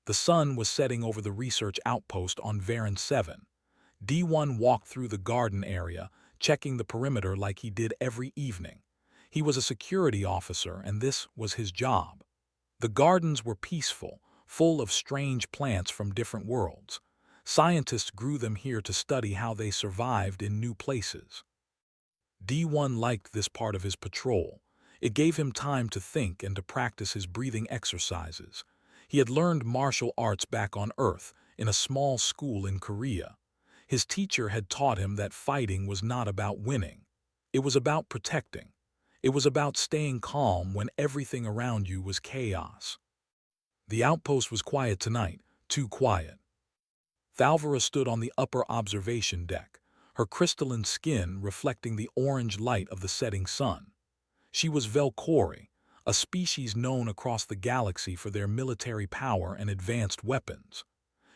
The sun was setting over the research outpost on Varan 7. D1 walked through the garden area, checking the perimeter like he did every evening. He was a security officer, and this was his job. The gardens were peaceful, full of strange plants from different worlds. Scientists grew them here to study how they survived in new places. D1 liked this part of his patrol. It gave him time to think and to practice his breathing exercises. He had learned martial arts back on Earth, in a small school in Korea. His teacher had taught him that fighting was not about winning. It was about protecting. It was about staying calm when everything around you was chaos. The outpost was quiet tonight, too quiet. Thalvara stood on the upper observation deck, her crystalline skin reflecting the orange light of the setting sun. She was Velkori, a species known across the galaxy for their military power and advanced weapons.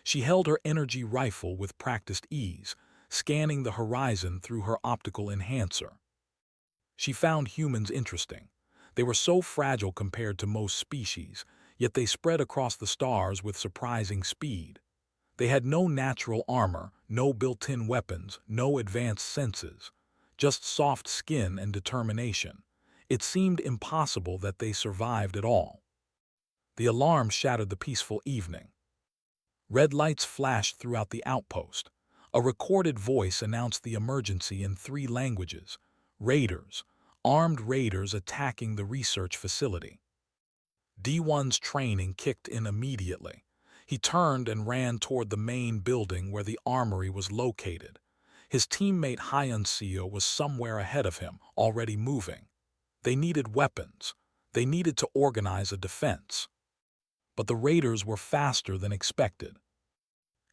She held her energy rifle with practiced ease, scanning the horizon through her optical enhancer. She found humans interesting. They were so fragile compared to most species, yet they spread across the stars with surprising speed. They had no natural armor, no built-in weapons, no advanced senses, just soft skin and determination. It seemed impossible that they survived at all. The alarm shattered the peaceful evening. Red lights flashed throughout the outpost. A recorded voice announced the emergency in 3 languages. Raiders, armed raiders attacking the research facility. D1's training kicked in immediately. He turned and ran toward the main building where the armory was located. His teammate Hyunseo was somewhere ahead of him, already moving. They needed weapons. They needed to organize a defense. But the raiders were faster than expected.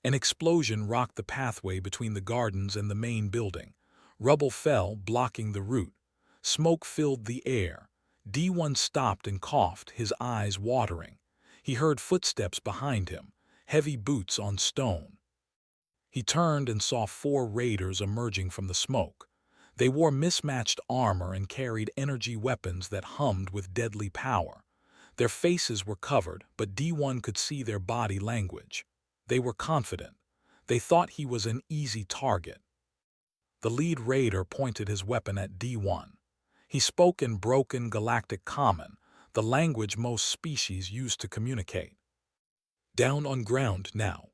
An explosion rocked the pathway between the gardens and the main building. Rubble fell, blocking the route. Smoke filled the air. D1 stopped and coughed, his eyes watering. He heard footsteps behind him, heavy boots on stone. He turned and saw 4 raiders emerging from the smoke. They wore mismatched armor and carried energy weapons that hummed with deadly power. Their faces were covered, but D1 could see their body language. They were confident. They thought he was an easy target. The lead raider pointed his weapon at D1. He spoke in broken Galactic Common, the language most species used to communicate. Down on ground now.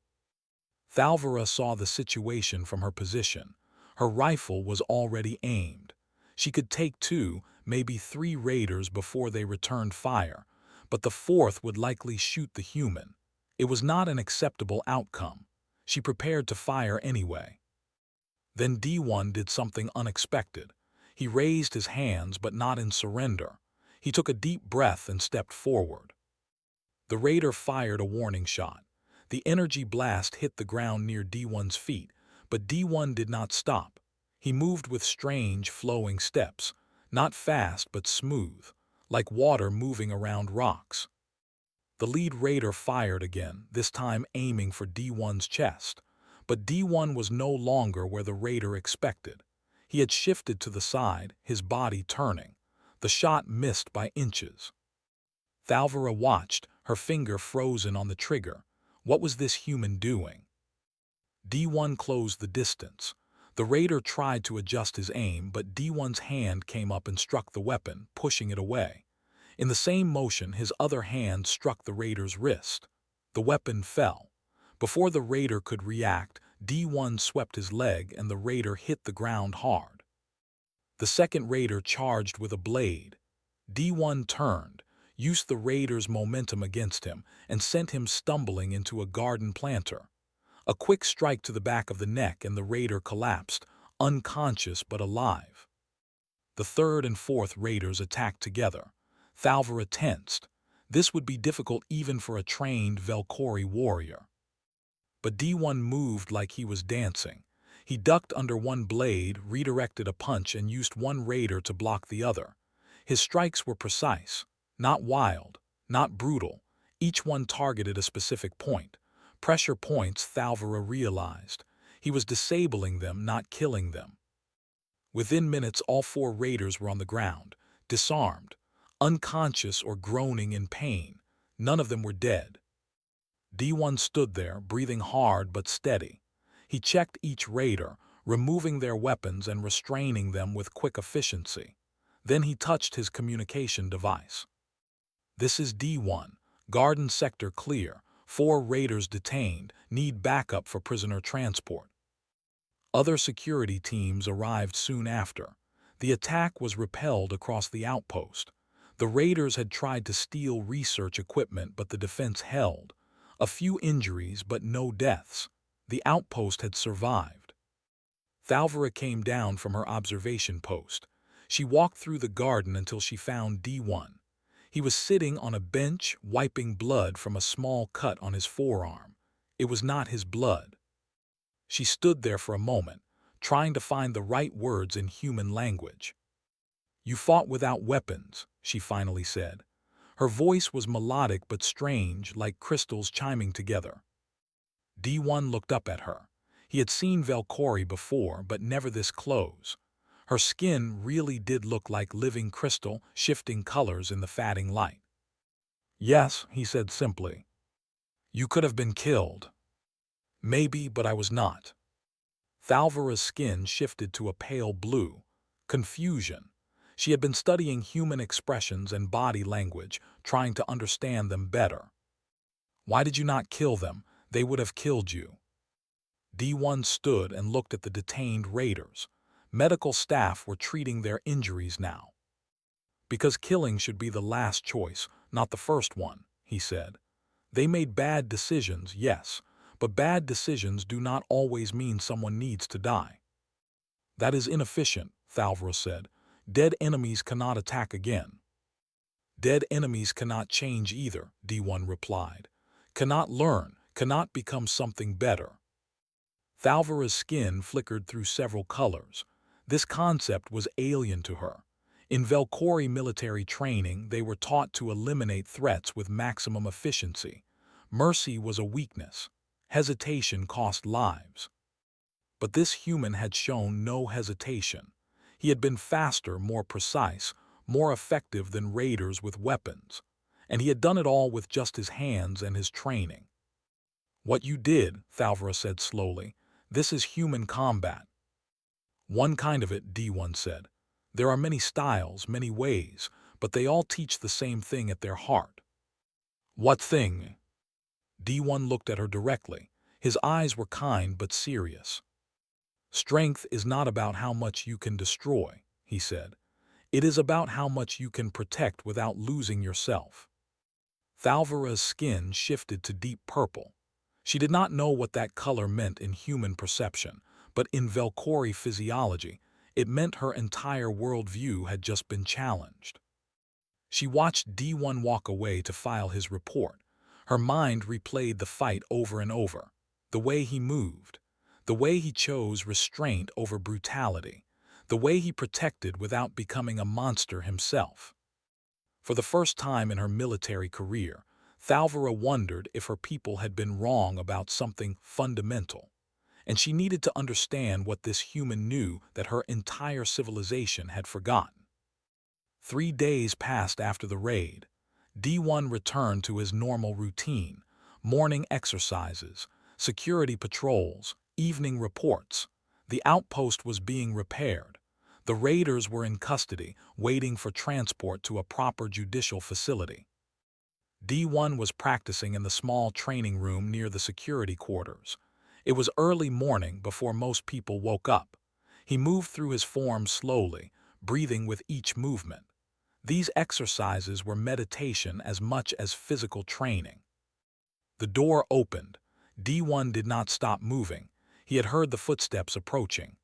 Thalvara saw the situation from her position. Her rifle was already aimed. She could take 2, maybe 3 raiders before they returned fire, but the 4th would likely shoot the human. It was not an acceptable outcome. She prepared to fire anyway. Then D1 did something unexpected. He raised his hands, but not in surrender. He took a deep breath and stepped forward. The raider fired a warning shot. The energy blast hit the ground near D1's feet, but D1 did not stop. He moved with strange, flowing steps, not fast but smooth, like water moving around rocks. The lead raider fired again, this time aiming for D1's chest. But D1 was no longer where the raider expected. He had shifted to the side, his body turning. The shot missed by inches. Thalvara watched, her finger frozen on the trigger. What was this human doing? D1 closed the distance. The raider tried to adjust his aim, but D1's hand came up and struck the weapon, pushing it away. In the same motion, his other hand struck the raider's wrist. The weapon fell. Before the raider could react, D1 swept his leg and the raider hit the ground hard. The second raider charged with a blade. D1 turned, used the raider's momentum against him, and sent him stumbling into a garden planter. A quick strike to the back of the neck and the raider collapsed, unconscious but alive. The 3rd and 4th raiders attacked together. Thalvara tensed. This would be difficult even for a trained Velkori warrior. But D1 moved like he was dancing. He ducked under one blade, redirected a punch, and used one raider to block the other. His strikes were precise, not wild, not brutal. Each one targeted a specific point. Pressure points, Thalvara realized. He was disabling them, not killing them. Within minutes, all 4 raiders were on the ground, disarmed, unconscious or groaning in pain. None of them were dead. D1 stood there, breathing hard but steady. He checked each raider, removing their weapons and restraining them with quick efficiency. Then he touched his communication device. "This is D1. Garden sector clear. 4 raiders detained. Need backup for prisoner transport." Other security teams arrived soon after. The attack was repelled across the outpost. The raiders had tried to steal research equipment, but the defense held. A few injuries, but no deaths. The outpost had survived. Thalvira came down from her observation post. She walked through the garden until she found D1. He was sitting on a bench, wiping blood from a small cut on his forearm. It was not his blood. She stood there for a moment, trying to find the right words in human language. "You fought without weapons," she finally said. Her voice was melodic but strange, like crystals chiming together. D1 looked up at her. He had seen Valkyrie before, but never this close. Her skin really did look like living crystal, shifting colors in the fading light. "Yes," he said simply. "You could have been killed." "Maybe, but I was not." Thalvira's skin shifted to a pale blue. Confusion. She had been studying human expressions and body language, trying to understand them better. "Why did you not kill them? They would have killed you." D1 stood and looked at the detained raiders. Medical staff were treating their injuries now. "Because killing should be the last choice, not the first one," he said. "They made bad decisions, yes, but bad decisions do not always mean someone needs to die." "That is inefficient," Thalvira said. "Dead enemies cannot attack again." "Dead enemies cannot change either," D1 replied. "Cannot learn, cannot become something better." Thalvira's skin flickered through several colors. This concept was alien to her. In Valkyrie military training, they were taught to eliminate threats with maximum efficiency. Mercy was a weakness. Hesitation cost lives. But this human had shown no hesitation. He had been faster, more precise, more effective than raiders with weapons. And he had done it all with just his hands and his training. "What you did," Thalvira said slowly, "this is human combat." "One kind of it," D1 said. "There are many styles, many ways, but they all teach the same thing at their heart." "What thing?" D1 looked at her directly. His eyes were kind but serious. "Strength is not about how much you can destroy," he said. "It is about how much you can protect without losing yourself." Thalvira's skin shifted to deep purple. She did not know what that color meant in human perception, but in Valkyrie physiology, it meant her entire worldview had just been challenged. She watched D1 walk away to file his report. Her mind replayed the fight over and over. The way he moved. The way he chose restraint over brutality. The way he protected without becoming a monster himself. For the first time in her military career, Thalvira wondered if her people had been wrong about something fundamental. And she needed to understand what this human knew that her entire civilization had forgotten. 3 days passed after the raid. D1 returned to his normal routine: morning exercises, security patrols, evening reports. The outpost was being repaired. The raiders were in custody, waiting for transport to a proper judicial facility. D1 was practicing in the small training room near the security quarters. It was early morning before most people woke up. He moved through his form slowly, breathing with each movement. These exercises were meditation as much as physical training. The door opened. D1 did not stop moving. He had heard the footsteps approaching.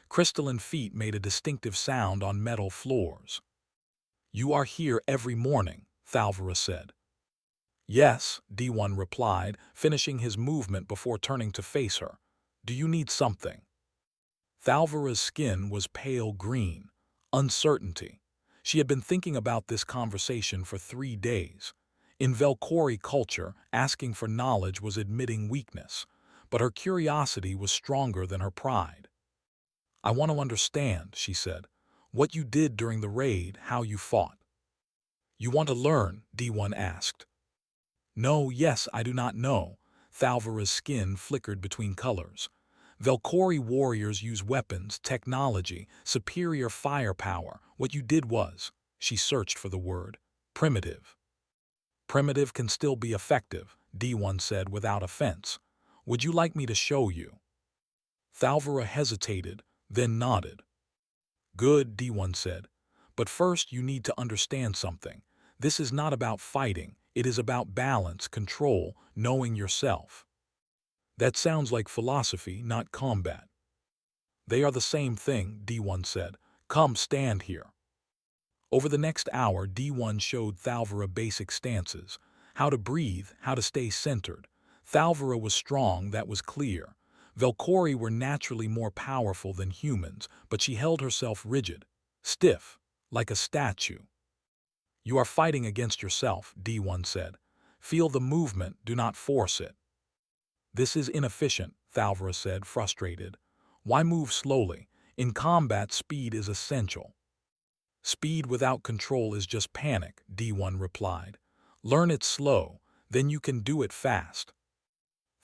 Crystalline feet made a distinctive sound on metal floors. "You are here every morning," Thalvira said. "Yes," D1 replied, finishing his movement before turning to face her. "Do you need something?" Thalvira's skin was pale green. Uncertainty. She had been thinking about this conversation for 3 days. In Valkyrie culture, asking for knowledge was admitting weakness, but her curiosity was stronger than her pride. "I want to understand," she said, "what you did during the raid, how you fought." "You want to learn?" D1 asked. "No, yes, I do not know. Thalvara's skin flickered between colors. Velkori warriors use weapons, technology, superior firepower. What you did was, she searched for the word, primitive. Primitive can still be effective, D1 said without offense. Would you like me to show you? Thalvara hesitated, then nodded. Good, D1 said. But first you need to understand something. This is not about fighting. It is about balance, control, knowing yourself. That sounds like philosophy, not combat. They are the same thing, D1 said. Come, stand here. Over the next hour, D1 showed Thalvara basic stances. How to breathe, how to stay centered. Thalvara was strong, that was clear. Velkori were naturally more powerful than humans, but she held herself rigid, stiff, like a statue. You are fighting against yourself, D1 said. Feel the movement, do not force it. This is inefficient, Thalvara said, frustrated. Why move slowly? In combat, speed is essential. Speed without control is just panic, D1 replied. Learn it slow, then you can do it fast.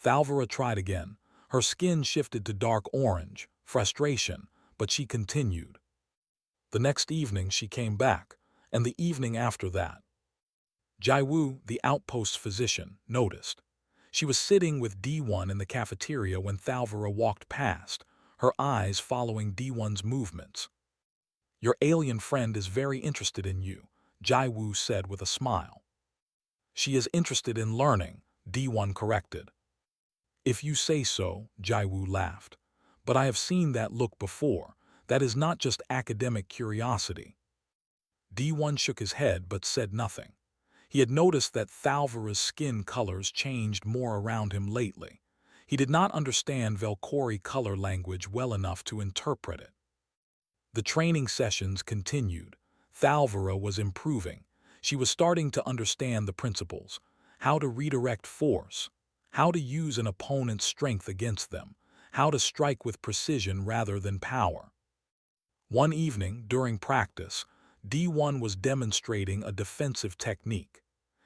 Thalvara tried again. Her skin shifted to dark orange, frustration, but she continued. The next evening she came back, and the evening after that. Jaiwu, the outpost physician, noticed. She was sitting with D1 in the cafeteria when Thalvara walked past, her eyes following D1's movements. Your alien friend is very interested in you, Jaiwu said with a smile. She is interested in learning, D1 corrected. If you say so, Jaiwu laughed. But I have seen that look before. That is not just academic curiosity. D1 shook his head but said nothing. He had noticed that Thalvara's skin colors changed more around him lately. He did not understand Velkori color language well enough to interpret it. The training sessions continued. Thalvara was improving. She was starting to understand the principles, how to redirect force, how to use an opponent's strength against them, how to strike with precision rather than power. One evening, during practice, D1 was demonstrating a defensive technique.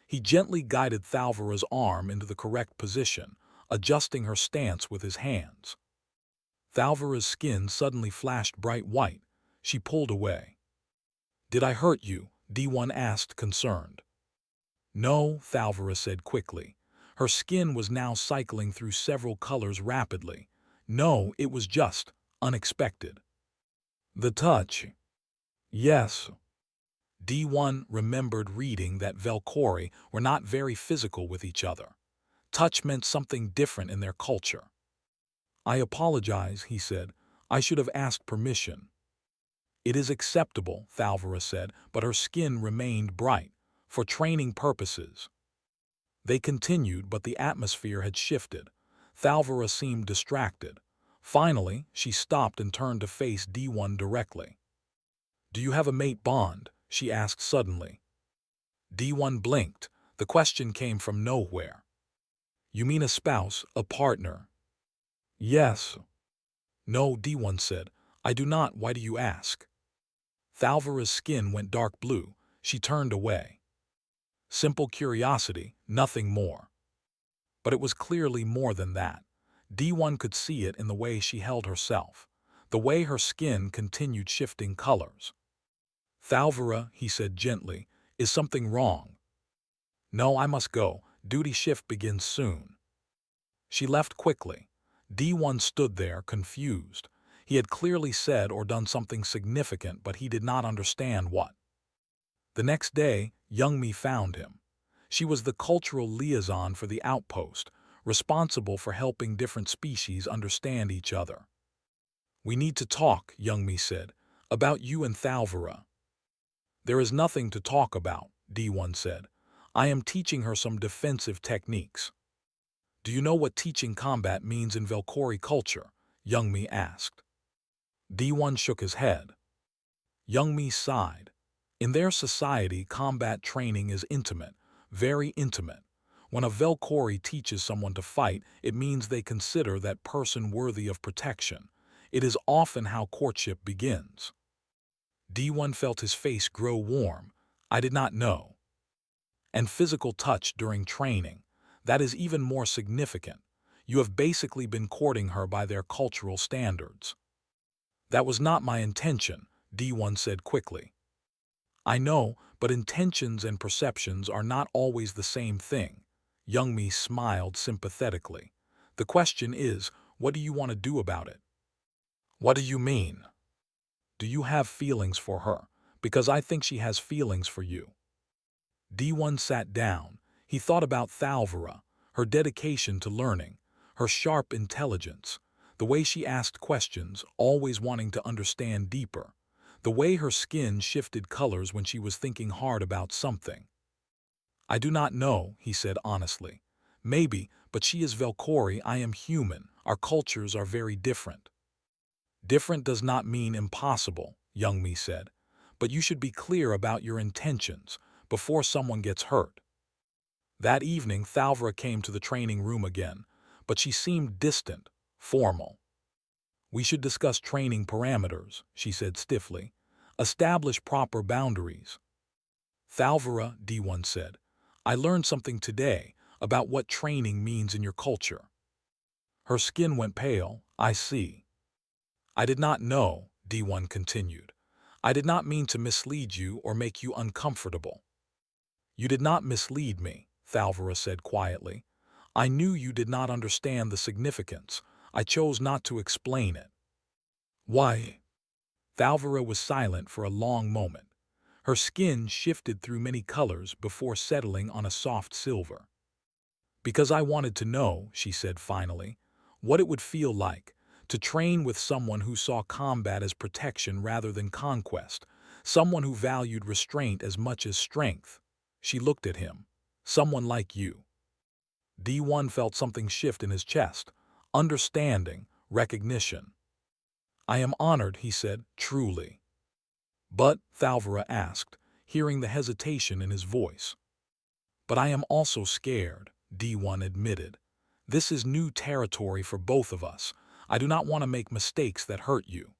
He gently guided Thalvara's arm into the correct position, adjusting her stance with his hands. Thalvara's skin suddenly flashed bright white. She pulled away. Did I hurt you? D1 asked, concerned. No, Thalvara said quickly. Her skin was now cycling through several colors rapidly. No, it was just unexpected. The touch. Yes. D1 remembered reading that Velkori were not very physical with each other. Touch meant something different in their culture. I apologize, he said. I should have asked permission. It is acceptable, Thalvara said, but her skin remained bright, for training purposes. They continued, but the atmosphere had shifted. Thalvara seemed distracted. Finally, she stopped and turned to face D1 directly. Do you have a mate bond? She asked suddenly. D1 blinked. The question came from nowhere. You mean a spouse, a partner? Yes. No, D1 said. I do not. Why do you ask? Thalvara's skin went dark blue. She turned away. Simple curiosity, nothing more. But it was clearly more than that. D1 could see it in the way she held herself, the way her skin continued shifting colors. Thalvara, he said gently, is something wrong? No, I must go. Duty shift begins soon. She left quickly. D1 stood there, confused. He had clearly said or done something significant, but he did not understand what. The next day, Youngmi found him. She was the cultural liaison for the outpost, responsible for helping different species understand each other. We need to talk, Youngmi said, about you and Thalvara. There is nothing to talk about, D1 said. I am teaching her some defensive techniques. Do you know what teaching combat means in Velkori culture? Youngmi asked. D1 shook his head. Youngmi sighed. In their society, combat training is intimate, very intimate. When a Velkori teaches someone to fight, it means they consider that person worthy of protection. It is often how courtship begins. D1 felt his face grow warm. I did not know. And physical touch during training. That is even more significant. You have basically been courting her by their cultural standards. That was not my intention, D1 said quickly. I know, but intentions and perceptions are not always the same thing. Youngmi smiled sympathetically. The question is, what do you want to do about it? What do you mean? Do you have feelings for her? Because I think she has feelings for you. D1 sat down. He thought about Thalvira, her dedication to learning, her sharp intelligence, the way she asked questions, always wanting to understand deeper, the way her skin shifted colors when she was thinking hard about something. I do not know, he said honestly. Maybe, but she is Velkori, I am human. Our cultures are very different. Different does not mean impossible, Youngmi said, but you should be clear about your intentions before someone gets hurt. That evening, Thalvira came to the training room again, but she seemed distant, formal. We should discuss training parameters, she said stiffly. Establish proper boundaries. Thalvira, D1 said, I learned something today about what training means in your culture. Her skin went pale. I see. I did not know, D1 continued. I did not mean to mislead you or make you uncomfortable. You did not mislead me, Thalvira said quietly. I knew you did not understand the significance. I chose not to explain it. Why? Thalvira was silent for a long moment. Her skin shifted through many colors before settling on a soft silver. Because I wanted to know, she said finally, what it would feel like to train with someone who saw combat as protection rather than conquest, someone who valued restraint as much as strength. She looked at him. Someone like you. D1 felt something shift in his chest. Understanding, recognition. I am honored, he said, truly. But, Thalvira asked, hearing the hesitation in his voice. But I am also scared, D1 admitted. This is new territory for both of us. I do not want to make mistakes that hurt you.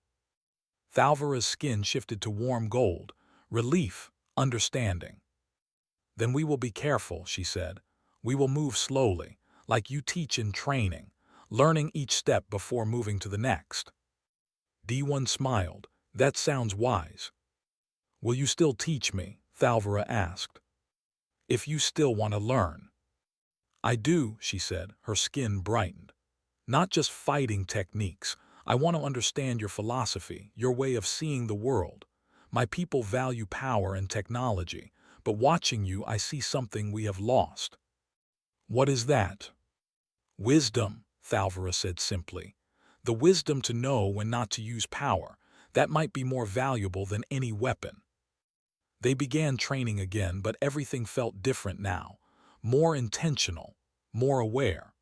Thalvira's skin shifted to warm gold, relief, understanding. Then we will be careful, she said. We will move slowly, like you teach in training, learning each step before moving to the next. D1 smiled. That sounds wise. Will you still teach me? Thalvira asked. If you still want to learn. I do, she said, her skin brightened. Not just fighting techniques. I want to understand your philosophy, your way of seeing the world. My people value power and technology, but watching you I see something we have lost. What is that? Wisdom, Thalvira said simply. The wisdom to know when not to use power. That might be more valuable than any weapon. They began training again, but everything felt different now. More intentional, more aware.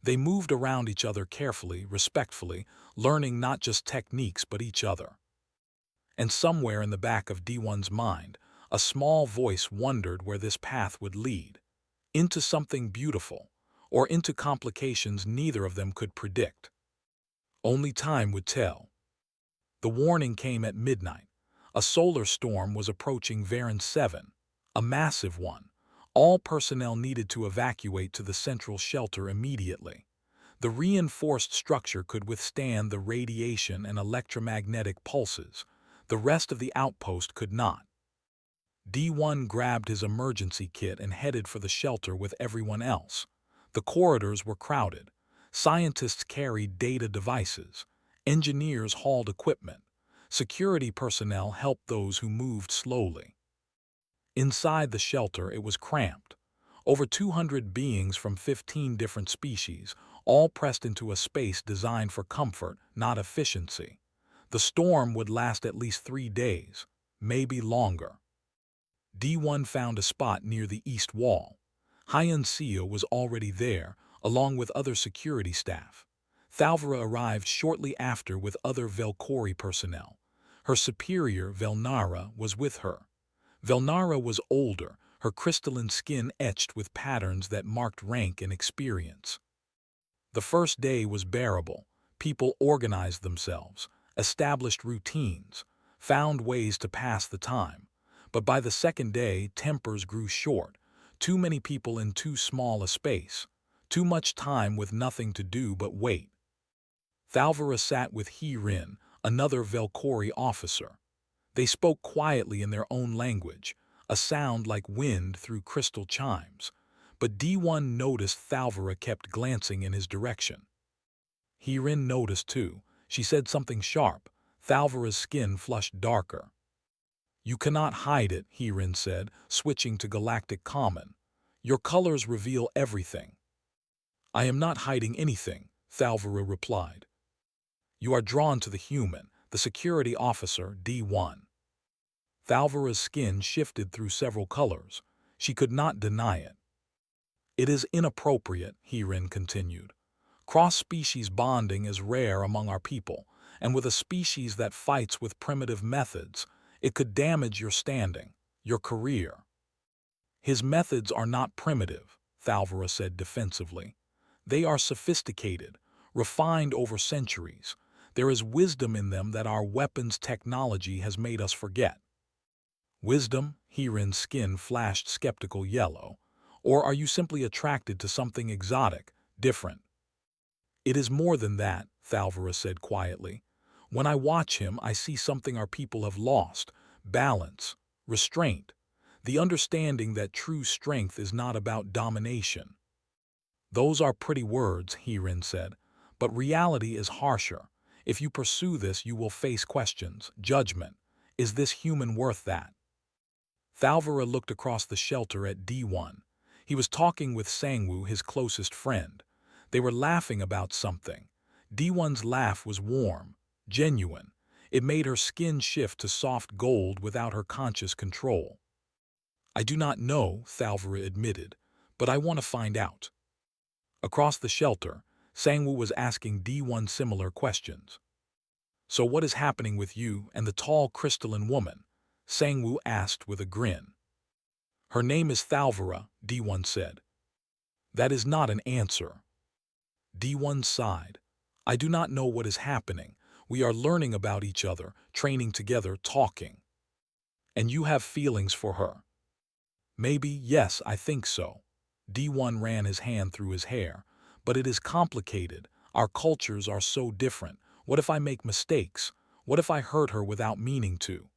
They moved around each other carefully, respectfully, learning not just techniques but each other. And somewhere in the back of D1's mind, a small voice wondered where this path would lead. Into something beautiful, or into complications neither of them could predict. Only time would tell. The warning came at midnight. A solar storm was approaching Varan 7, a massive one. All personnel needed to evacuate to the central shelter immediately. The reinforced structure could withstand the radiation and electromagnetic pulses. The rest of the outpost could not. D1 grabbed his emergency kit and headed for the shelter with everyone else. The corridors were crowded. Scientists carried data devices. Engineers hauled equipment. Security personnel helped those who moved slowly. Inside the shelter, it was cramped. Over 200 beings from 15 different species, all pressed into a space designed for comfort, not efficiency. The storm would last at least 3 days, maybe longer. D1 found a spot near the east wall. Hyun Seo was already there, along with other security staff. Thalvira arrived shortly after with other Velkori personnel. Her superior, Velnara, was with her. Velnara was older, her crystalline skin etched with patterns that marked rank and experience. The first day was bearable. People organized themselves, established routines, found ways to pass the time. But by the second day, tempers grew short. Too many people in too small a space. Too much time with nothing to do but wait. Thalvara sat with He-Rin, another Velcori officer. They spoke quietly in their own language, a sound like wind through crystal chimes. But D1 noticed Thalvara kept glancing in his direction. He-Rin noticed too. She said something sharp. Thalvara's skin flushed darker. "You cannot hide it," He-Rin said, switching to Galactic Common. "Your colors reveal everything." "I am not hiding anything," Thalvara replied. "You are drawn to the human, the security officer, D1. Thalvara's skin shifted through several colors. She could not deny it. "It is inappropriate," He-Rin continued. "Cross-species bonding is rare among our people, and with a species that fights with primitive methods, it could damage your standing, your career." "His methods are not primitive," Thalvara said defensively. "They are sophisticated, refined over centuries. There is wisdom in them that our weapons technology has made us forget." "Wisdom?" He-Rin's skin flashed skeptical yellow. "Or are you simply attracted to something exotic, different?" "It is more than that," Thalvara said quietly. "When I watch him, I see something our people have lost: balance, restraint, the understanding that true strength is not about domination." "Those are pretty words," He-Rin said, "but reality is harsher. If you pursue this, you will face questions, judgment. Is this human worth that?" Thalvara looked across the shelter at D1. He was talking with Sangwoo, his closest friend. They were laughing about something. D1's laugh was warm, genuine. It made her skin shift to soft gold without her conscious control. "I do not know," Thalvara admitted, "but I want to find out." Across the shelter, Sangwoo was asking D1 similar questions. "So what is happening with you and the tall crystalline woman?" Sangwoo asked with a grin. "Her name is Thalvara," D1 said. "That is not an answer." D1 sighed. "I do not know what is happening. We are learning about each other, training together, talking." "And you have feelings for her?" "Maybe, yes, I think so." D1 ran his hand through his hair. "But it is complicated. Our cultures are so different. What if I make mistakes? What if I hurt her without meaning to?"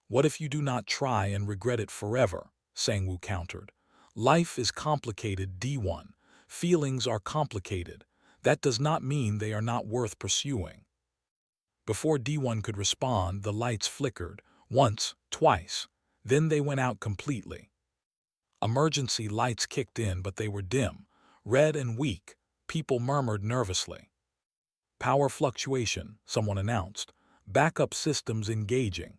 "What if you do not try and regret it forever?" Sangwoo countered. "Life is complicated, D1. Feelings are complicated. That does not mean they are not worth pursuing." Before D1 could respond, the lights flickered, once, twice. Then they went out completely. Emergency lights kicked in, but they were dim, red and weak. People murmured nervously. "Power fluctuation," someone announced. "Backup systems engaging."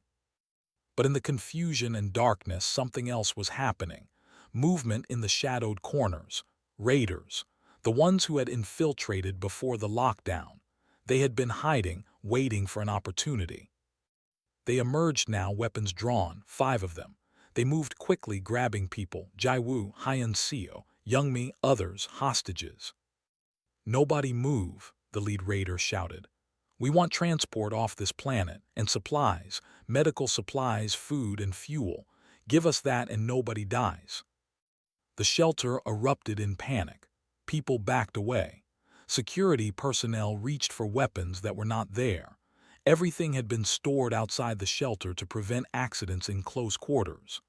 But in the confusion and darkness, something else was happening. Movement in the shadowed corners. Raiders. The ones who had infiltrated before the lockdown. They had been hiding, waiting for an opportunity. They emerged now, weapons drawn, 5 of them. They moved quickly, grabbing people: Jaiwoo, Hyeon-seo, Youngmi, others, hostages. "Nobody move," the lead raider shouted. "We want transport off this planet, and supplies, medical supplies, food and fuel. Give us that and nobody dies." The shelter erupted in panic. People backed away. Security personnel reached for weapons that were not there. Everything had been stored outside the shelter to prevent accidents in close quarters.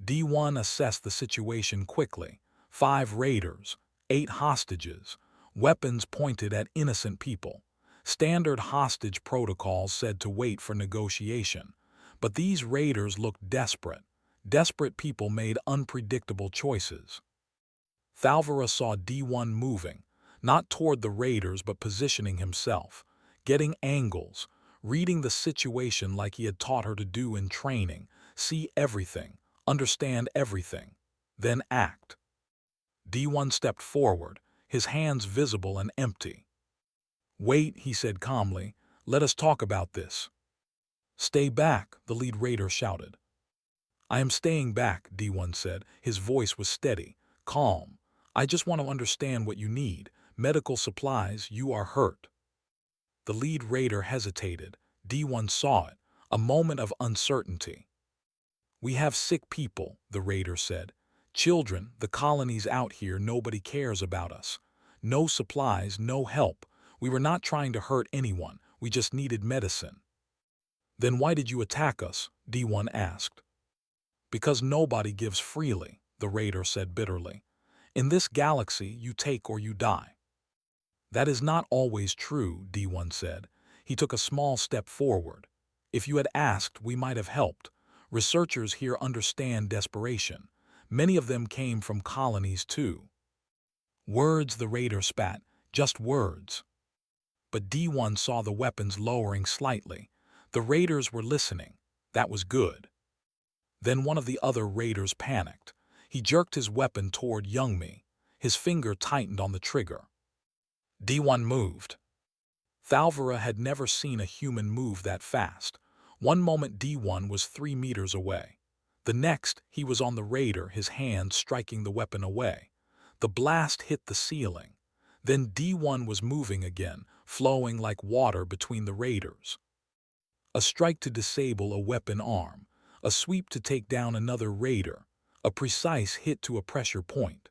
D1 assessed the situation quickly. 5 raiders, 8 hostages, weapons pointed at innocent people. Standard hostage protocols said to wait for negotiation. But these raiders looked desperate. Desperate people made unpredictable choices. Thalvara saw D1 moving, not toward the raiders but positioning himself, getting angles, reading the situation like he had taught her to do in training: see everything, understand everything, then act. D1 stepped forward, his hands visible and empty. "Wait," he said calmly. "Let us talk about this." "Stay back," the lead raider shouted. "I am staying back," D1 said. His voice was steady, calm. "I just want to understand what you need. Medical supplies, you are hurt." The lead raider hesitated. D1 saw it, a moment of uncertainty. "We have sick people," the raider said. Children, the colony's out here, nobody cares about us. No supplies, no help. We were not trying to hurt anyone, we just needed medicine. Then why did you attack us? D1 asked. Because nobody gives freely, the raider said bitterly. In this galaxy, you take or you die. That is not always true, D1 said. He took a small step forward. If you had asked, we might have helped. Researchers here understand desperation. Many of them came from colonies too. Words, the raider spat, just words. But D1 saw the weapons lowering slightly. The raiders were listening. That was good. Then one of the other raiders panicked. He jerked his weapon toward Youngmi. His finger tightened on the trigger. D1 moved. Thalvara had never seen a human move that fast. One moment D1 was 3 meters away. The next, he was on the raider, his hand striking the weapon away. The blast hit the ceiling. Then D1 was moving again, flowing like water between the raiders. A strike to disable a weapon arm, a sweep to take down another raider, a precise hit to a pressure point.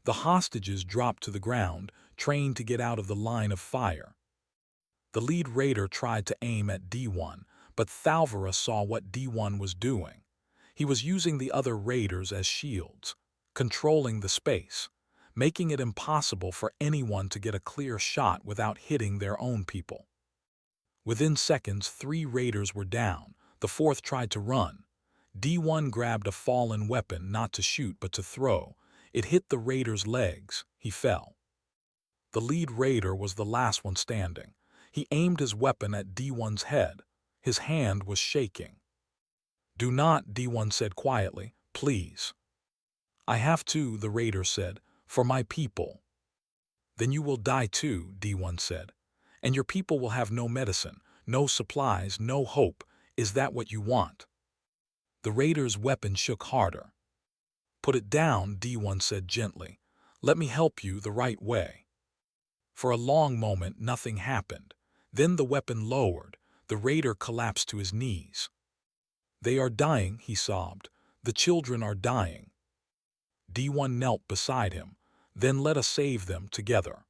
The hostages dropped to the ground, trained to get out of the line of fire. The lead raider tried to aim at D1, but Thalvara saw what D1 was doing. He was using the other raiders as shields, controlling the space, making it impossible for anyone to get a clear shot without hitting their own people. Within seconds, 3 raiders were down. The 4th tried to run. D1 grabbed a fallen weapon, not to shoot but to throw. It hit the raider's legs. He fell. The lead raider was the last one standing. He aimed his weapon at D1's head. His hand was shaking. "Do not," D1 said quietly, "please." "I have to," the raider said, "for my people." "Then you will die too," D1 said. "And your people will have no medicine, no supplies, no hope. Is that what you want?" The raider's weapon shook harder. "Put it down," D1 said gently. "Let me help you the right way." For a long moment, nothing happened. Then the weapon lowered. The raider collapsed to his knees. "They are dying," he sobbed. "The children are dying." D1 knelt beside him. "Then let us save them together."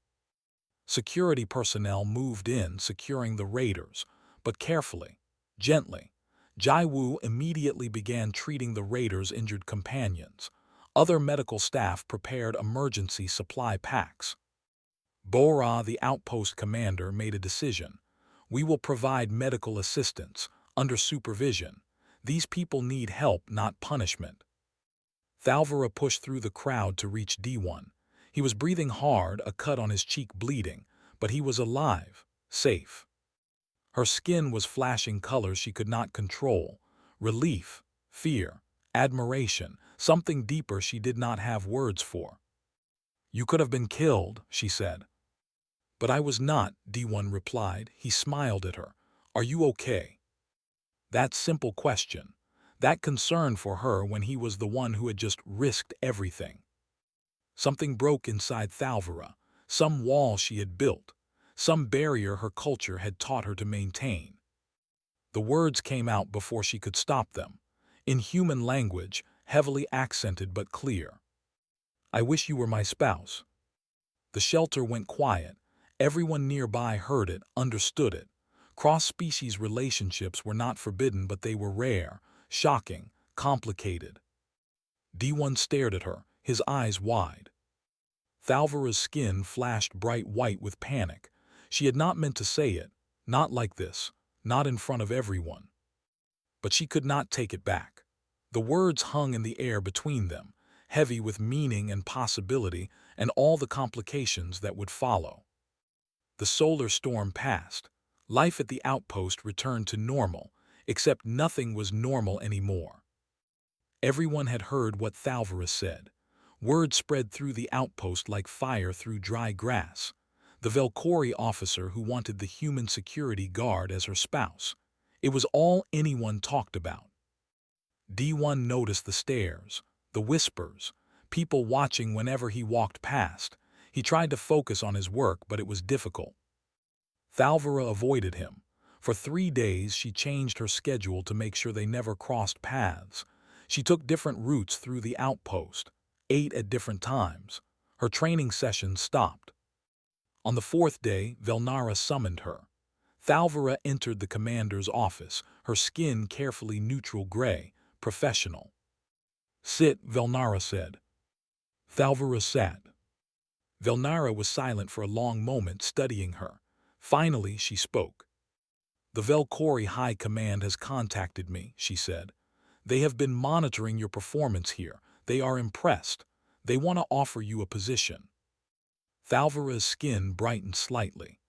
Security personnel moved in, securing the raiders, but carefully, gently. Jaiwu immediately began treating the raiders' injured companions. Other medical staff prepared emergency supply packs. Bora, the outpost commander, made a decision. "We will provide medical assistance, under supervision. These people need help, not punishment." Thalvara pushed through the crowd to reach D1. He was breathing hard, a cut on his cheek bleeding, but he was alive, safe. Her skin was flashing colors she could not control. Relief, fear, admiration, something deeper she did not have words for. "You could have been killed," she said. "But I was not," D1 replied. He smiled at her. "Are you okay?" That simple question, that concern for her when he was the one who had just risked everything. Something broke inside Thalvara, some wall she had built, some barrier her culture had taught her to maintain. The words came out before she could stop them, in human language, heavily accented but clear. "I wish you were my spouse." The shelter went quiet. Everyone nearby heard it, understood it. Cross-species relationships were not forbidden, but they were rare, shocking, complicated. D1 stared at her, his eyes wide. Thalvara's skin flashed bright white with panic. She had not meant to say it, not like this, not in front of everyone. But she could not take it back. The words hung in the air between them, heavy with meaning and possibility and all the complications that would follow. The solar storm passed. Life at the outpost returned to normal, except nothing was normal anymore. Everyone had heard what Thalvara said. Word spread through the outpost like fire through dry grass. The Velcori officer who wanted the human security guard as her spouse. It was all anyone talked about. D1 noticed the stares, the whispers, people watching whenever he walked past. He tried to focus on his work, but it was difficult. Thalvara avoided him. For 3 days she changed her schedule to make sure they never crossed paths. She took different routes through the outpost. ate at different times. Her training sessions stopped. On the fourth day, Velnara summoned her. Thalvira entered the commander's office, her skin carefully neutral gray, professional. "Sit," Velnara said. Thalvira sat. Velnara was silent for a long moment, studying her. Finally, she spoke. "The Velkori High Command has contacted me," she said. "They have been monitoring your performance here. They are impressed. They want to offer you a position." Thalvira's skin brightened slightly.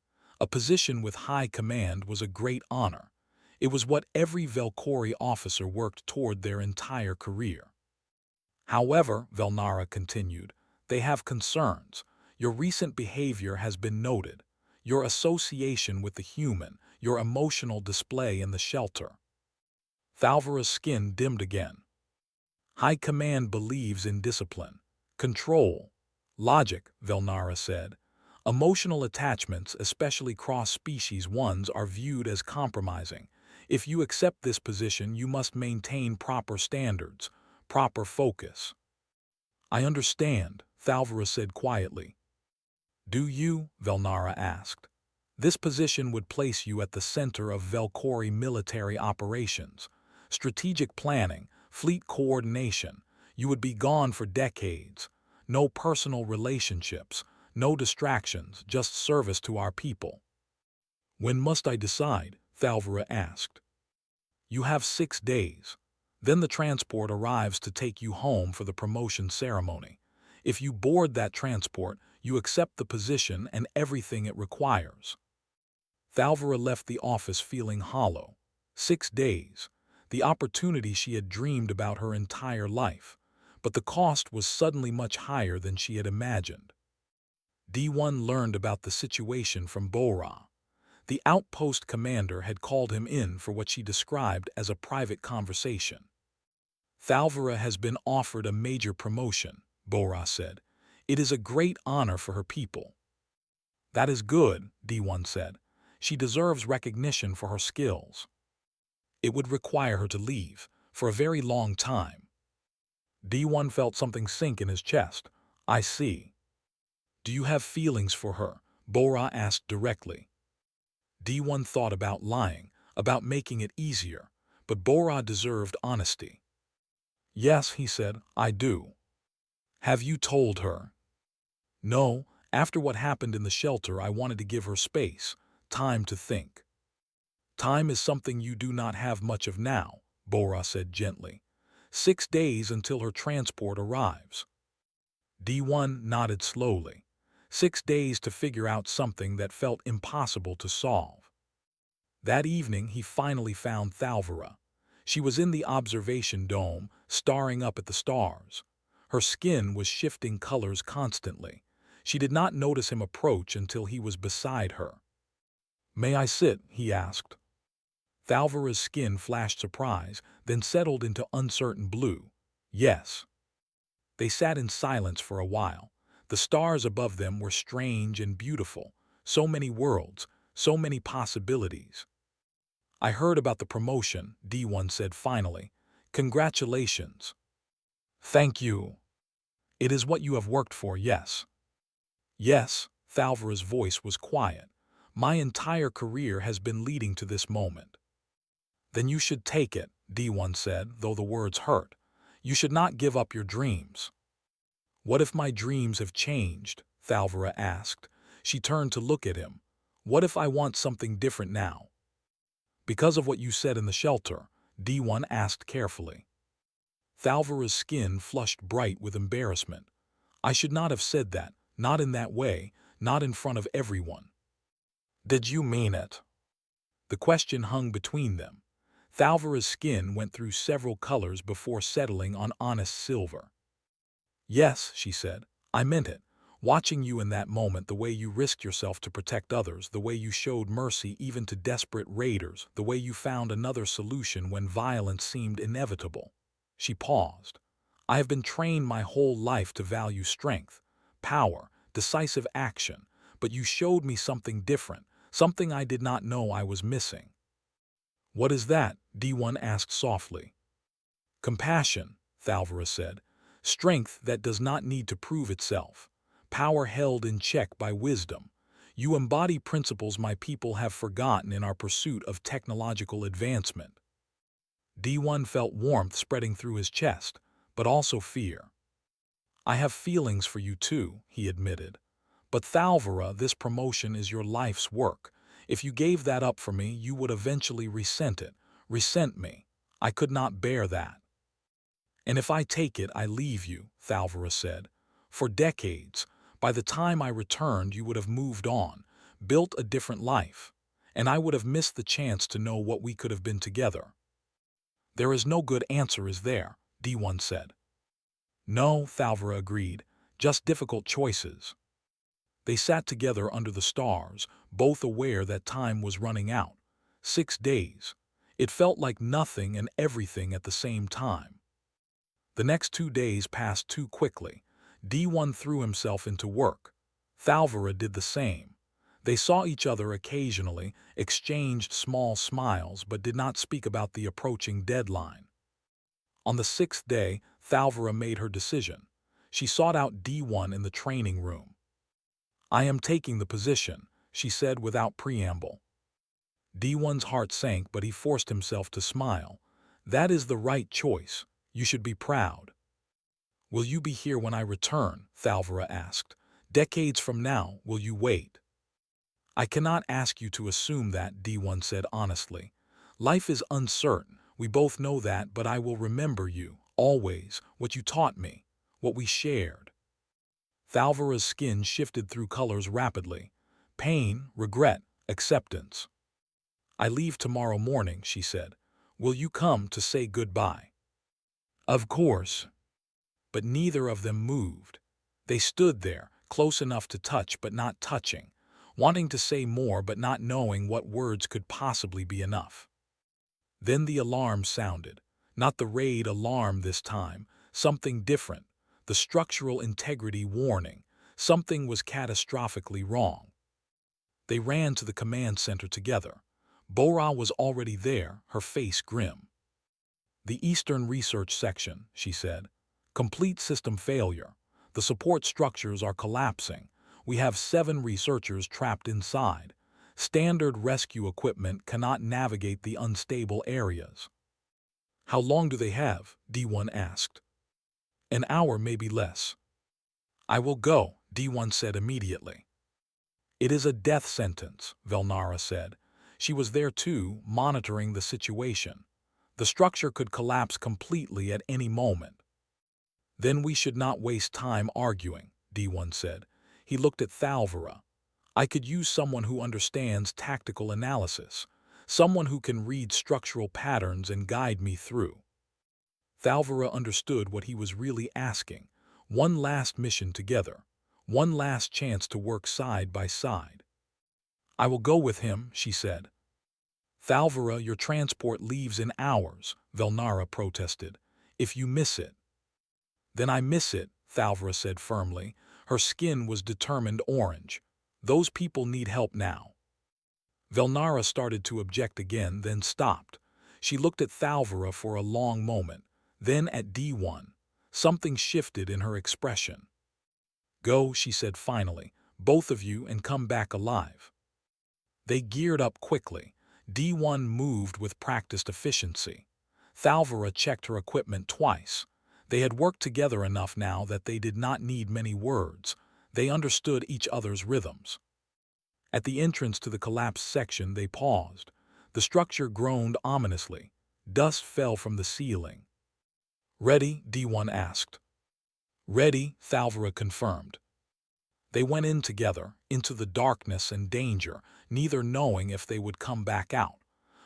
A position with high command was a great honor. It was what every Velkori officer worked toward their entire career. "However," Velnara continued, "they have concerns. Your recent behavior has been noted. Your association with the human, your emotional display in the shelter." Thalvira's skin dimmed again. "High Command believes in discipline, control, logic," Velnara said. "Emotional attachments, especially cross-species ones, are viewed as compromising. If you accept this position, you must maintain proper standards, proper focus." "I understand," Thalvira said quietly. "Do you?" Velnara asked. "This position would place you at the center of Velkori military operations, strategic planning, fleet coordination. You would be gone for decades. No personal relationships, no distractions, just service to our people." "When must I decide?" Thalvira asked. "You have 6 days. Then the transport arrives to take you home for the promotion ceremony. If you board that transport, you accept the position and everything it requires." Thalvira left the office feeling hollow. 6 days. The opportunity she had dreamed about her entire life. But the cost was suddenly much higher than she had imagined. D1 learned about the situation from Bora. The outpost commander had called him in for what she described as a private conversation. "Thalvira has been offered a major promotion," Bora said. "It is a great honor for her people." "That is good," D1 said. "She deserves recognition for her skills." "It would require her to leave, for a very long time." D1 felt something sink in his chest. "I see." "Do you have feelings for her?" Bora asked directly. D1 thought about lying, about making it easier, but Bora deserved honesty. "Yes," he said, "I do." "Have you told her?" "No, after what happened in the shelter I wanted to give her space, time to think." "Time is something you do not have much of now," Bora said gently. 6 days until her transport arrives." D1 nodded slowly. 6 days to figure out something that felt impossible to solve. That evening he finally found Thalvira. She was in the observation dome, staring up at the stars. Her skin was shifting colors constantly. She did not notice him approach until he was beside her. "May I sit?" he asked. Thalvira's skin flashed surprise, then settled into uncertain blue. "Yes." They sat in silence for a while. The stars above them were strange and beautiful. So many worlds, so many possibilities. "I heard about the promotion," D1 said finally. "Congratulations." "Thank you. It is what you have worked for, yes." "Yes," Thalvira's voice was quiet. "My entire career has been leading to this moment." "Then you should take it," D1 said, though the words hurt. "You should not give up your dreams." "What if my dreams have changed?" Thalvira asked. She turned to look at him. "What if I want something different now?" "Because of what you said in the shelter?" D1 asked carefully. Thalvira's skin flushed bright with embarrassment. "I should not have said that, not in that way, not in front of everyone." "Did you mean it?" The question hung between them. Thalvira's skin went through several colors before settling on honest silver. "Yes," she said, "I meant it. Watching you in that moment, the way you risked yourself to protect others, the way you showed mercy even to desperate raiders, the way you found another solution when violence seemed inevitable." She paused. "I have been trained my whole life to value strength, power, decisive action, but you showed me something different, something I did not know I was missing." "What is that?" D1 asked softly. "Compassion," Thalvira said. Strength that does not need to prove itself. Power held in check by wisdom. You embody principles my people have forgotten in our pursuit of technological advancement. D1 felt warmth spreading through his chest, but also fear. I have feelings for you too, he admitted. But Thalvara, this promotion is your life's work. If you gave that up for me, you would eventually resent me. I could not bear that. And if I take it, I leave you, Thalvara said. For decades, by the time I returned, you would have moved on, built a different life, and I would have missed the chance to know what we could have been together. There is no good answer, is there? D1 said. No, Thalvara agreed, just difficult choices. They sat together under the stars, both aware that time was running out. 6 days. It felt like nothing and everything at the same time. The next 2 days passed too quickly. D1 threw himself into work. Thalvara did the same. They saw each other occasionally, exchanged small smiles, but did not speak about the approaching deadline. On the 6th day, Thalvara made her decision. She sought out D1 in the training room. I am taking the position, she said without preamble. D1's heart sank, but he forced himself to smile. That is the right choice. You should be proud. Will you be here when I return? Thalvara asked. Decades from now, will you wait? I cannot ask you to assume that, D1 said honestly. Life is uncertain, we both know that, but I will remember you, always, what you taught me, what we shared. Thalvara's skin shifted through colors rapidly. Pain, regret, acceptance. I leave tomorrow morning, she said. Will you come to say goodbye? Of course. But neither of them moved. They stood there, close enough to touch but not touching, wanting to say more but not knowing what words could possibly be enough. Then the alarm sounded. Not the raid alarm this time, something different. The structural integrity warning. Something was catastrophically wrong. They ran to the command center together. Bora was already there, her face grim. The Eastern Research Section, she said. Complete system failure. The support structures are collapsing. We have 7 researchers trapped inside. Standard rescue equipment cannot navigate the unstable areas. How long do they have? D1 asked. An hour, maybe less. I will go, D1 said immediately. It is a death sentence, Velnara said. She was there too, monitoring the situation. The structure could collapse completely at any moment. Then we should not waste time arguing, D1 said. He looked at Thalvara. I could use someone who understands tactical analysis, someone who can read structural patterns and guide me through. Thalvara understood what he was really asking. One last mission together. One last chance to work side by side. I will go with him, she said. Thalvara, your transport leaves in hours, Velnara protested. If you miss it. Then I miss it, Thalvara said firmly. Her skin was determined orange. Those people need help now. Velnara started to object again, then stopped. She looked at Thalvara for a long moment, then at D1. Something shifted in her expression. Go, she said finally, both of you, and come back alive. They geared up quickly. D1 moved with practiced efficiency. Thalvara checked her equipment twice. They had worked together enough now that they did not need many words. They understood each other's rhythms. At the entrance to the collapsed section, they paused. The structure groaned ominously. Dust fell from the ceiling. Ready? D1 asked. Ready, Thalvara confirmed. They went in together, into the darkness and danger, neither knowing if they would come back out,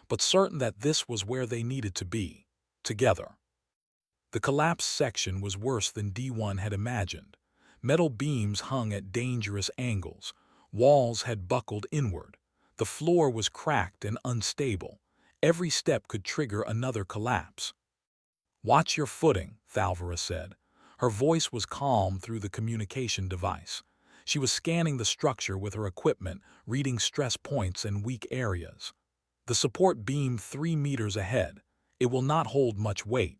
but certain that this was where they needed to be, together. The collapsed section was worse than D1 had imagined. Metal beams hung at dangerous angles. Walls had buckled inward. The floor was cracked and unstable. Every step could trigger another collapse. Watch your footing, Thalvara said. Her voice was calm through the communication device. She was scanning the structure with her equipment, reading stress points and weak areas. The support beam 3 meters ahead. It will not hold much weight.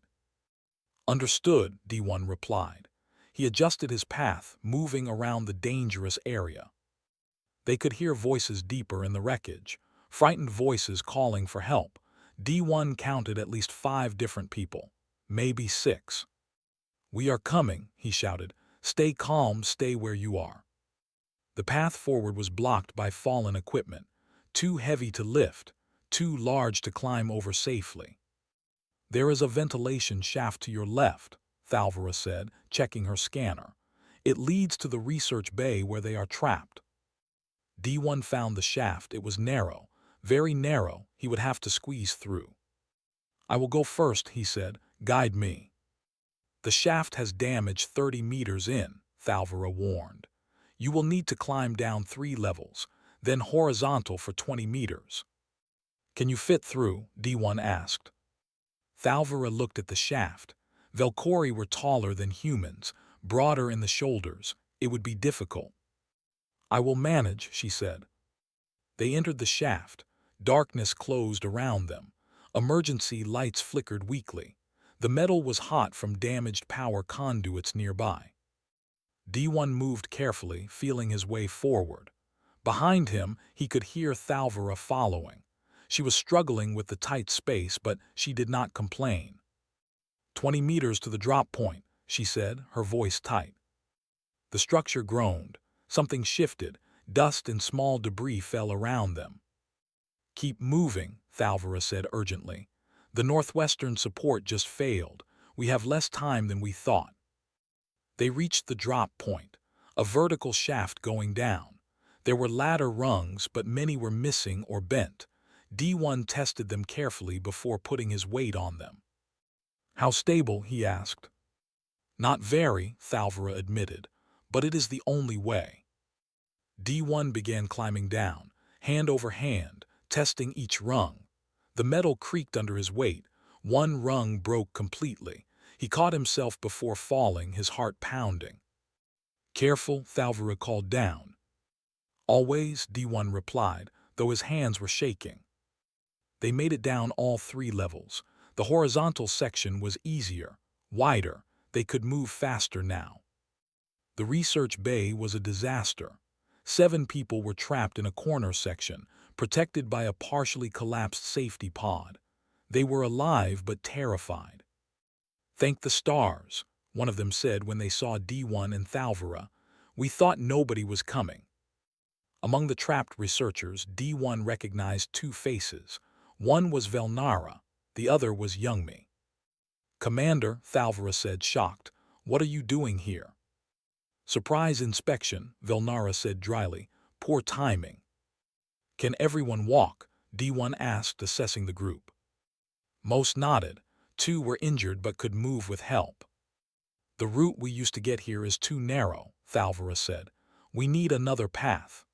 Understood, D1 replied. He adjusted his path, moving around the dangerous area. They could hear voices deeper in the wreckage, frightened voices calling for help. D1 counted at least 5 different people, maybe 6. "We are coming," he shouted. "Stay calm, stay where you are." The path forward was blocked by fallen equipment, too heavy to lift, too large to climb over safely. "There is a ventilation shaft to your left," Thalvora said, checking her scanner. "It leads to the research bay where they are trapped." D1 found the shaft. It was narrow, very narrow. He would have to squeeze through. "I will go first," he said. "Guide me." "The shaft has damage 30 meters in," Thalvora warned. "You will need to climb down 3 levels, then horizontal for 20 meters. "Can you fit through?" D1 asked. Thalvora looked at the shaft. Velkori were taller than humans, broader in the shoulders. It would be difficult. "I will manage," she said. They entered the shaft. Darkness closed around them. Emergency lights flickered weakly. The metal was hot from damaged power conduits nearby. D1 moved carefully, feeling his way forward. Behind him, he could hear Thalvora following. She was struggling with the tight space, but she did not complain. 20 meters to the drop point," she said, her voice tight. The structure groaned. Something shifted. Dust and small debris fell around them. "Keep moving," Thalvora said urgently. "The northwestern support just failed. We have less time than we thought." They reached the drop point, a vertical shaft going down. There were ladder rungs, but many were missing or bent. D1 tested them carefully before putting his weight on them. "How stable?" he asked. "Not very," Thalvora admitted, "but it is the only way." D1 began climbing down, hand over hand, testing each rung. The metal creaked under his weight. One rung broke completely. He caught himself before falling, his heart pounding. "Careful," Thalvora called down. "Always," D1 replied, though his hands were shaking. They made it down all 3 levels. The horizontal section was easier, wider. They could move faster now. The research bay was a disaster. 7 people were trapped in a corner section, protected by a partially collapsed safety pod. They were alive but terrified. "Thank the stars," one of them said when they saw D1 and Thalvora. "We thought nobody was coming." Among the trapped researchers, D1 recognized 2 faces. One was Velnara, the other was Youngmi. "Commander," Thalvora said, shocked, "what are you doing here?" "Surprise inspection," Velnara said dryly. "Poor timing." "Can everyone walk?" D1 asked, assessing the group. Most nodded. 2 were injured but could move with help. "The route we used to get here is too narrow," Thalvora said. "We need another path."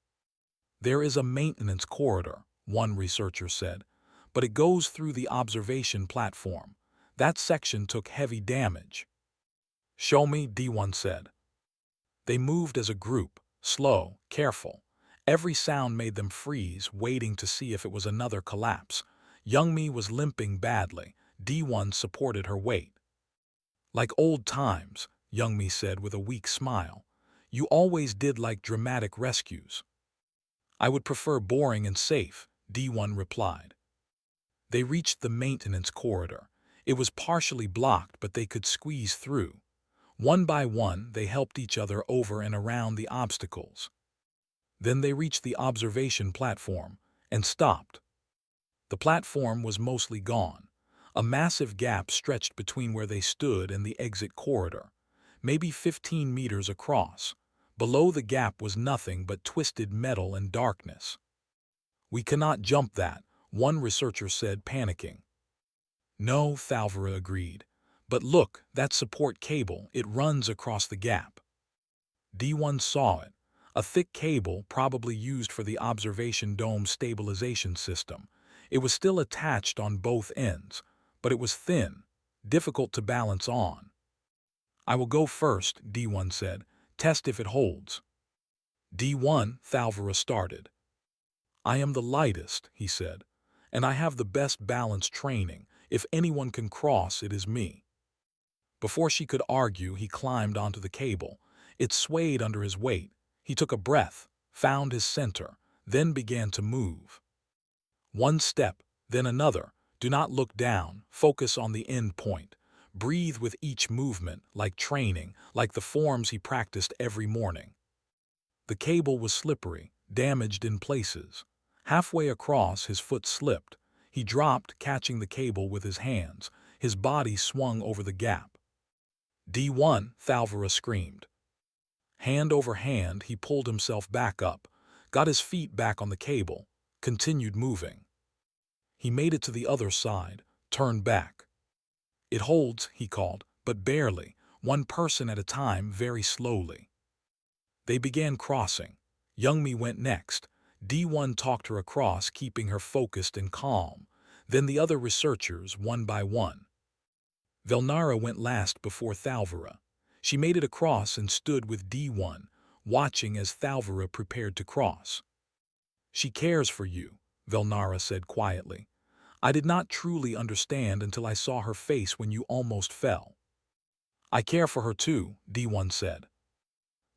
"There is a maintenance corridor," one researcher said, "but it goes through the observation platform. That section took heavy damage." "Show me," D1 said. They moved as a group, slow, careful. Every sound made them freeze, waiting to see if it was another collapse. Youngmi was limping badly. D1 supported her weight. "Like old times," Youngmi said with a weak smile. "You always did like dramatic rescues." "I would prefer boring and safe," D1 replied. They reached the maintenance corridor. It was partially blocked, but they could squeeze through. One by one, they helped each other over and around the obstacles. Then they reached the observation platform and stopped. The platform was mostly gone. A massive gap stretched between where they stood and the exit corridor, maybe 15 meters across. Below the gap was nothing but twisted metal and darkness. "We cannot jump that," one researcher said, panicking. "No," Thalvora agreed. "But look, that support cable, it runs across the gap." D1 saw it. A thick cable, probably used for the observation dome stabilization system. It was still attached on both ends, but it was thin, difficult to balance on. "I will go first," D1 said. "Test if it holds." "D1," Thalvora started. "I am the lightest," he said, "and I have the best balance training. If anyone can cross, it is me." Before she could argue, he climbed onto the cable. It swayed under his weight. He took a breath, found his center, then began to move. One step, then another. Do not look down. Focus on the end point. Breathe with each movement, like training, like the forms he practiced every morning. The cable was slippery, damaged in places. Halfway across, his foot slipped. He dropped, catching the cable with his hands. His body swung over the gap. D1, Thalvara screamed. Hand over hand, he pulled himself back up, got his feet back on the cable, continued moving. He made it to the other side, turned back. It holds, he called, but barely, one person at a time, very slowly. They began crossing. Youngmi went next. D1 talked her across, keeping her focused and calm. Then the other researchers, one by one. Velnara went last before Thalvara. She made it across and stood with D1, watching as Thalvara prepared to cross. "She cares for you," Velnara said quietly. "I did not truly understand until I saw her face when you almost fell." "I care for her too," D1 said.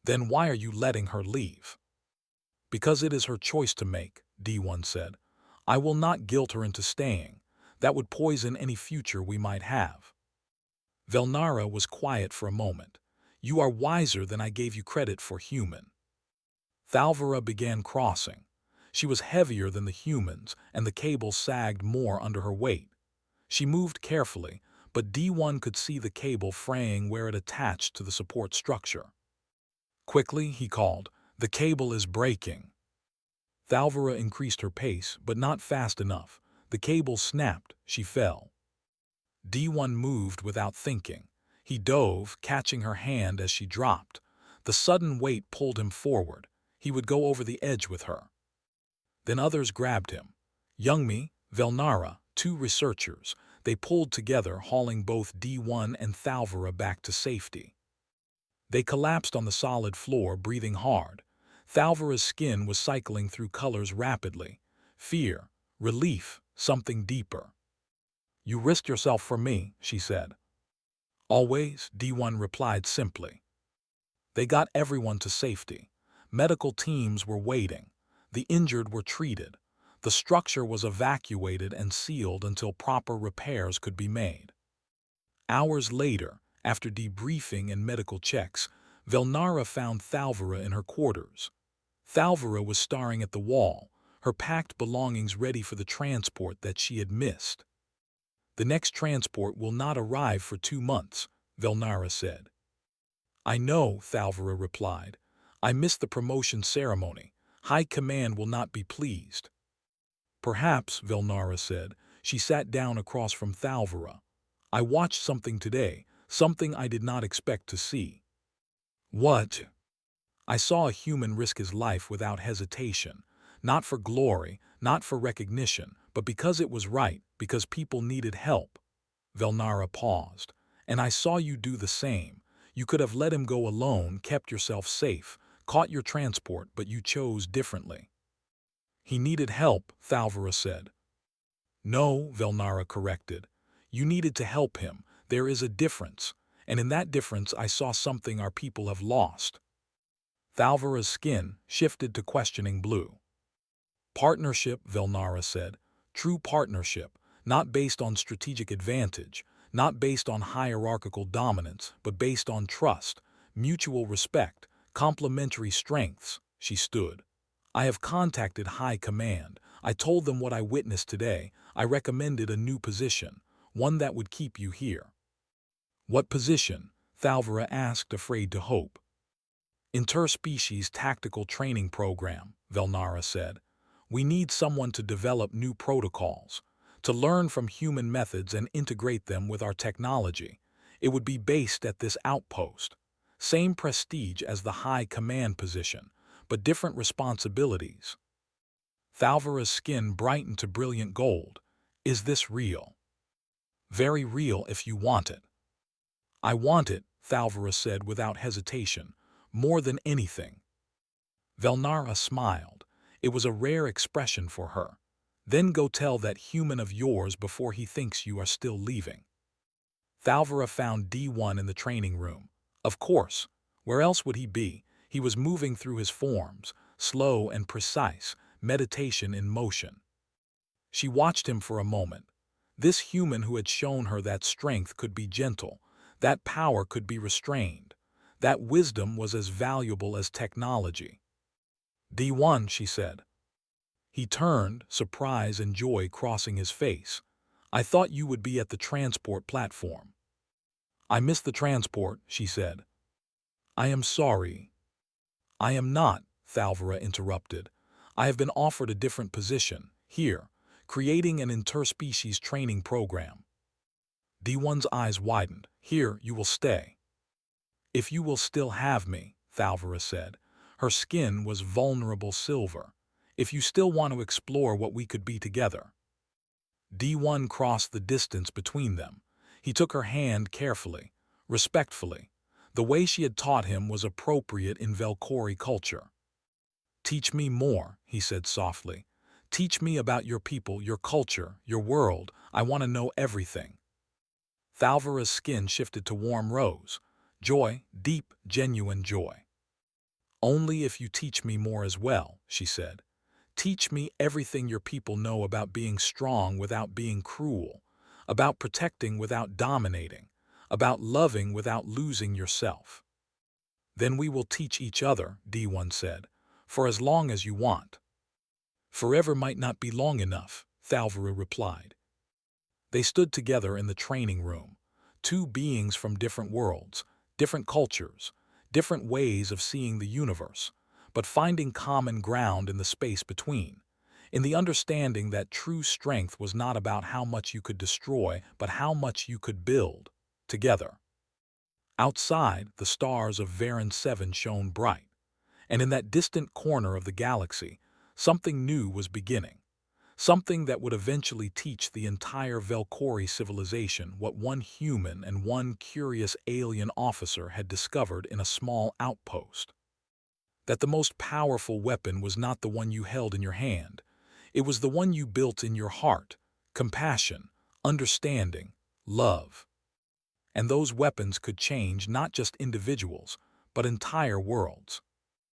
"Then why are you letting her leave?" "Because it is her choice to make," D1 said. "I will not guilt her into staying. That would poison any future we might have." Velnara was quiet for a moment. "You are wiser than I gave you credit for, human." Thalvara began crossing. She was heavier than the humans, and the cable sagged more under her weight. She moved carefully, but D1 could see the cable fraying where it attached to the support structure. "Quickly," he called, "the cable is breaking." Thalvara increased her pace, but not fast enough. The cable snapped, she fell. D1 moved without thinking. He dove, catching her hand as she dropped. The sudden weight pulled him forward. He would go over the edge with her. Then others grabbed him. Youngmi, Velnara, two researchers. They pulled together, hauling both D1 and Thalvara back to safety. They collapsed on the solid floor, breathing hard. Thalvara's skin was cycling through colors rapidly. Fear, relief, something deeper. "You risked yourself for me," she said. "Always," D1 replied simply. They got everyone to safety. Medical teams were waiting. The injured were treated. The structure was evacuated and sealed until proper repairs could be made. Hours later, after debriefing and medical checks, Velnara found Thalvara in her quarters. Thalvara was staring at the wall, her packed belongings ready for the transport that she had missed. "The next transport will not arrive for 2 months," Velnara said. "I know," Thalvara replied. "I missed the promotion ceremony. High Command will not be pleased." "Perhaps," Velnara said. She sat down across from Thalvara. "I watched something today, something I did not expect to see." "What?" "I saw a human risk his life without hesitation. Not for glory, not for recognition, but because it was right, because people needed help." Velnara paused. "And I saw you do the same. You could have let him go alone, kept yourself safe, caught your transport, but you chose differently." "He needed help," Thalvara said. "No," Velnara corrected. "You needed to help him. There is a difference. And in that difference I saw something our people have lost." Thalvara's skin shifted to questioning blue. "Partnership," Velnara said. "True partnership, not based on strategic advantage, not based on hierarchical dominance, but based on trust, mutual respect, complementary strengths." She stood. "I have contacted High Command. I told them what I witnessed today. I recommended a new position, one that would keep you here." "What position?" Thalvara asked, afraid to hope. "Interspecies Tactical Training Program," Velnara said. "We need someone to develop new protocols, to learn from human methods and integrate them with our technology. It would be based at this outpost. Same prestige as the High Command position, but different responsibilities." Thalvara's skin brightened to brilliant gold. "Is this real?" "Very real if you want it." "I want it," Thalvara said without hesitation, "more than anything." Velnara smiled. It was a rare expression for her. "Then go tell that human of yours before he thinks you are still leaving." Thalvera found D1 in the training room. Of course, where else would he be? He was moving through his forms, slow and precise, meditation in motion. She watched him for a moment. This human who had shown her that strength could be gentle, that power could be restrained, that wisdom was as valuable as technology. D1, she said. He turned, surprise and joy crossing his face. I thought you would be at the transport platform. I missed the transport, she said. I am sorry. I am not, Thalvera interrupted. I have been offered a different position, here, creating an interspecies training program. D1's eyes widened. Here you will stay. If you will still have me, Thalvera said. Her skin was vulnerable silver. If you still want to explore what we could be together. D1 crossed the distance between them. He took her hand carefully, respectfully. The way she had taught him was appropriate in Velcori culture. Teach me more, he said softly. Teach me about your people, your culture, your world. I want to know everything. Thalvera's skin shifted to warm rose. Joy, deep, genuine joy. Only if you teach me more as well, she said. Teach me everything your people know about being strong without being cruel, about protecting without dominating, about loving without losing yourself. Then we will teach each other, D1 said, for as long as you want. Forever might not be long enough, Thalvera replied. They stood together in the training room, two beings from different worlds, different cultures, different ways of seeing the universe, but finding common ground in the space between, in the understanding that true strength was not about how much you could destroy, but how much you could build, together. Outside, the stars of Varan 7 shone bright, and in that distant corner of the galaxy, something new was beginning, something that would eventually teach the entire Velcori civilization what one human and one curious alien officer had discovered in a small outpost. That the most powerful weapon was not the one you held in your hand. It was the one you built in your heart: compassion, understanding, love. And those weapons could change not just individuals, but entire worlds.